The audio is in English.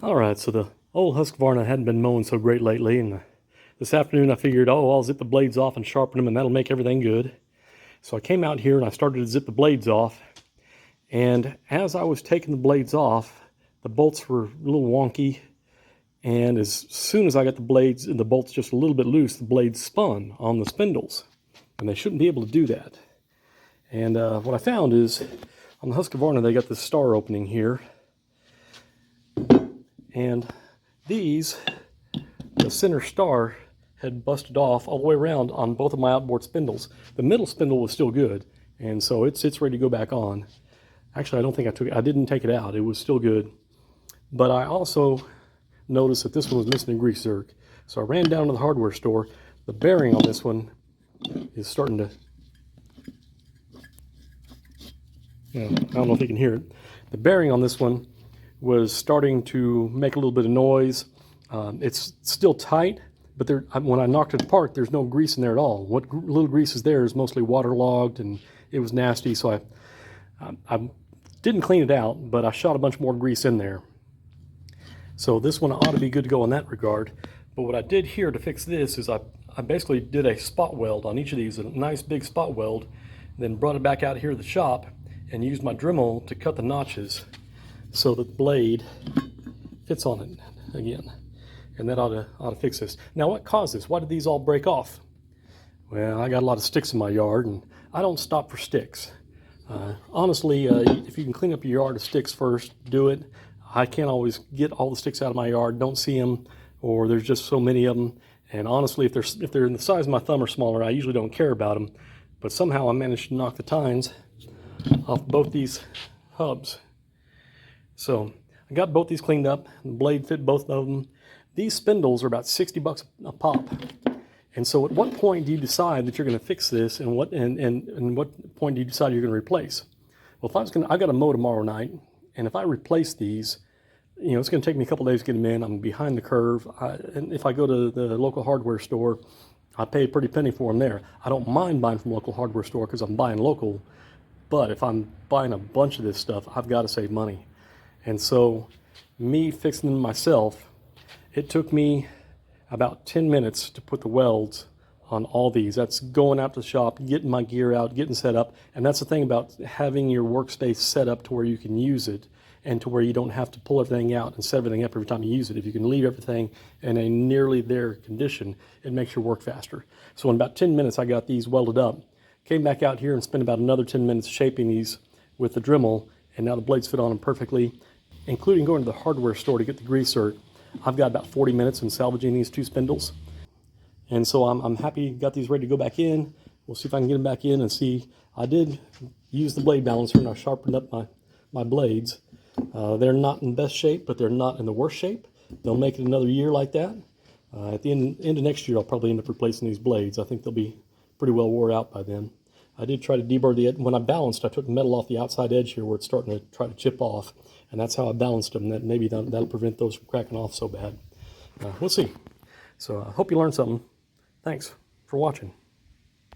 Alright, so the old Husqvarna hadn't been mowing so great lately, and this afternoon I figured, oh, I'll zip the blades off and sharpen them and that'll make everything good. So I came out here and I started to zip the blades off, and as I was taking the blades off, the bolts were a little wonky, and as soon as I got the blades and the bolts just a little bit loose, the blades spun on the spindles, and they shouldn't be able to do that. And what I found is, on the Husqvarna they got this star opening here, and these, the center star had busted off all the way around on both of my outboard spindles. The middle spindle was still good, and so it's ready to go back on. Actually, I didn't take it out. It was still good. But I also noticed that this one was missing a grease zerk. So I ran down to the hardware store. The bearing on this one is starting to, I don't know if you can hear it. The bearing on this one was starting to make a little bit of noise. It's still tight, but when I knocked it apart, there's no grease in there at all. What little grease is there is mostly waterlogged, and it was nasty, so I didn't clean it out, but I shot a bunch more grease in there. So this one ought to be good to go in that regard. But what I did here to fix this is I basically did a spot weld on each of these, a nice big spot weld, then brought it back out here to the shop and used my Dremel to cut the notches so that the blade fits on it again. And that ought to fix this. Now, what caused this? Why did these all break off? Well, I got a lot of sticks in my yard, and I don't stop for sticks. Honestly, if you can clean up your yard of sticks first, do it. I can't always get all the sticks out of my yard, don't see them, or there's just so many of them. And honestly, if they're in the size of my thumb or smaller, I usually don't care about them. But somehow I managed to knock the tines off both these hubs. So I got both these cleaned up. The blade fit both of them. These spindles are about 60 bucks a pop. And so at what point do you decide that you're going to fix this, and what point do you decide you're going to replace? Well, I got a mow tomorrow night, and if I replace these, it's going to take me a couple days to get them in. I'm behind the curve. And if I go to the local hardware store, I pay a pretty penny for them there. I don't mind buying from a local hardware store because I'm buying local, but if I'm buying a bunch of this stuff, I've got to save money. And so me fixing them myself, it took me about 10 minutes to put the welds on all these. That's going out to the shop, getting my gear out, getting set up. And that's the thing about having your workspace set up to where you can use it, and to where you don't have to pull everything out and set everything up every time you use it. If you can leave everything in a nearly there condition, it makes your work faster. So in about 10 minutes, I got these welded up. Came back out here and spent about another 10 minutes shaping these with the Dremel, and now the blades fit on them perfectly, including going to the hardware store to get the grease zerk. I've got about 40 minutes in salvaging these two spindles. And so I'm happy, got these ready to go back in. We'll see if I can get them back in and see. I did use the blade balancer and I sharpened up my blades. They're not in best shape, but they're not in the worst shape. They'll make it another year like that. At the end of next year, I'll probably end up replacing these blades. I think they'll be pretty well wore out by then. I did try to deburr the edge. When I balanced, I took metal off the outside edge here where it's starting to try to chip off. And that's how I balanced them. Maybe that'll prevent those from cracking off so bad. We'll see. So I hope you learned something. Thanks for watching.